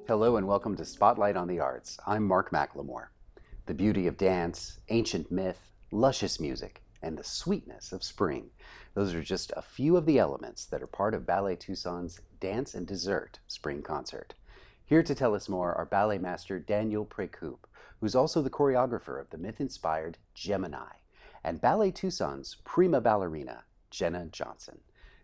Hello and welcome to Spotlight on the Arts. I'm Mark McLemore. The beauty of dance, ancient myth, luscious music, and the sweetness of spring. Those are just a few of the elements that are part of Ballet Tucson's Dance and Dessert Spring Concert. Here to tell us more are ballet master Daniel Précoup, who's also the choreographer of the myth-inspired Gemini, and Ballet Tucson's prima ballerina, Jenna Johnson.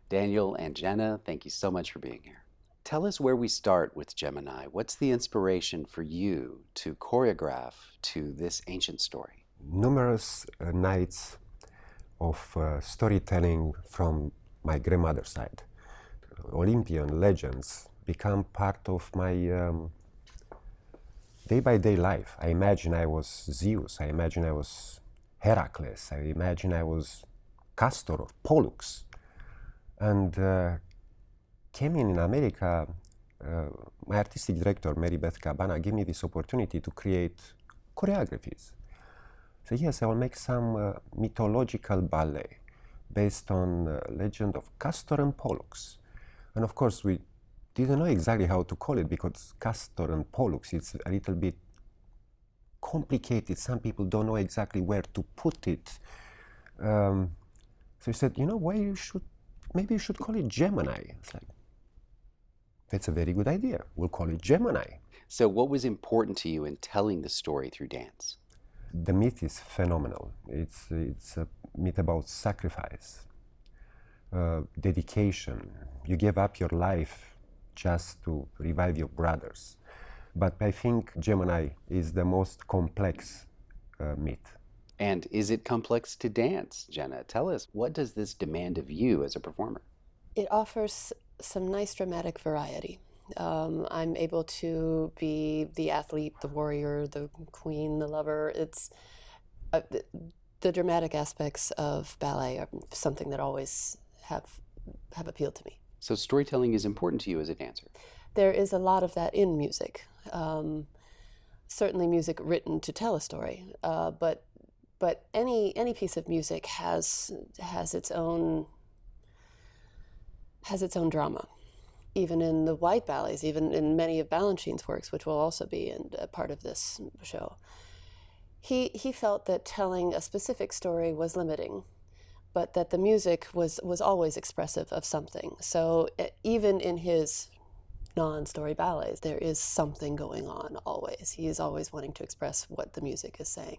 Daniel and Jenna, thank you so much for being here. Tell us where we start with Gemini. What's the inspiration for you to choreograph to this ancient story? Numerous nights of storytelling from my grandmother's side. Olympian legends become part of my day-by-day life. I imagine I was Zeus, I imagine I was Heracles, I imagine I was Castor or Pollux. And came in America, my artistic director, Mary Beth Cabana, gave me this opportunity to create choreographies. So yes, I will make some mythological ballet based on legend of Castor and Pollux. And of course, we didn't know exactly how to call it because Castor and Pollux, it's a little bit complicated. Some people don't know exactly where to put it. So he said, maybe you should call it Gemini. It's like, that's a very good idea. We'll call it Gemini. So what was important to you in telling the story through dance? The myth is phenomenal. It's a myth about sacrifice, dedication. You give up your life just to revive your brothers. But I think Gemini is the most complex myth. And is it complex to dance, Jenna? Tell us, what does this demand of you as a performer? It offers some nice dramatic variety. I'm able to be the athlete, the warrior, the queen, the lover. It's the dramatic aspects of ballet are something that always have appealed to me. So storytelling is important to you as a dancer. There is a lot of that in music. Certainly music written to tell a story, but any piece of music has its own drama. Even in the white ballets, even in many of Balanchine's works, which will also be a part of this show, he felt that telling a specific story was limiting, but that the music was always expressive of something. So even in his non-story ballets, there is something going on always. He is always wanting to express what the music is saying.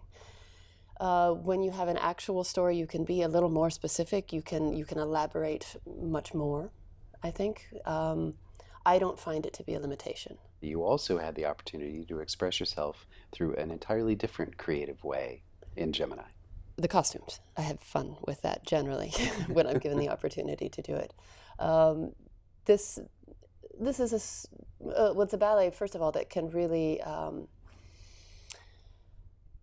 When you have an actual story, you can be a little more specific. You can elaborate much more, I think. I don't find it to be a limitation. You also had the opportunity to express yourself through an entirely different creative way in Gemini. The costumes. I have fun with that generally when I'm given the opportunity to do it. This is it's a ballet, first of all, that can really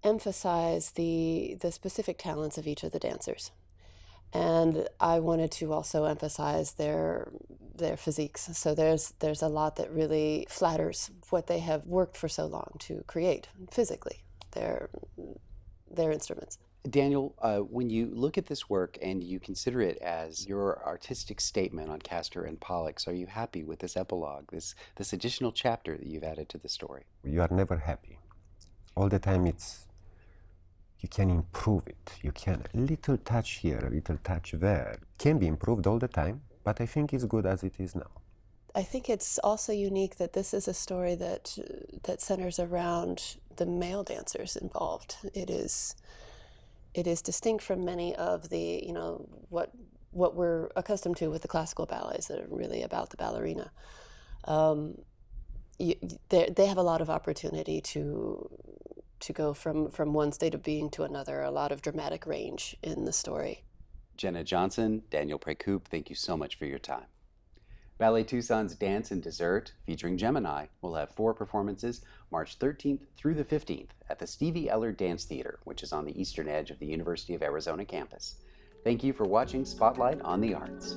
emphasize the specific talents of each of the dancers. And I wanted to also emphasize their physiques. So there's a lot that really flatters what they have worked for so long to create physically, their instruments. Daniel, when you look at this work and you consider it as your artistic statement on Castor and Pollux, are you happy with this epilogue, this additional chapter that you've added to the story? You are never happy. All the time you can improve it. You can, a little touch here, a little touch there. Can be improved all the time, but I think it's good as it is now. I think it's also unique that this is a story that centers around the male dancers involved. It is distinct from many of the, what we're accustomed to with the classical ballets that are really about the ballerina. They have a lot of opportunity to go from one state of being to another, a lot of dramatic range in the story. Jenna Johnson, Daniel Précoup, thank you so much for your time. Ballet Tucson's Dance and Dessert, featuring Gemini, will have 4 performances March 13th through the 15th at the Stevie Eller Dance Theatre, which is on the eastern edge of the University of Arizona campus. Thank you for watching Spotlight on the Arts.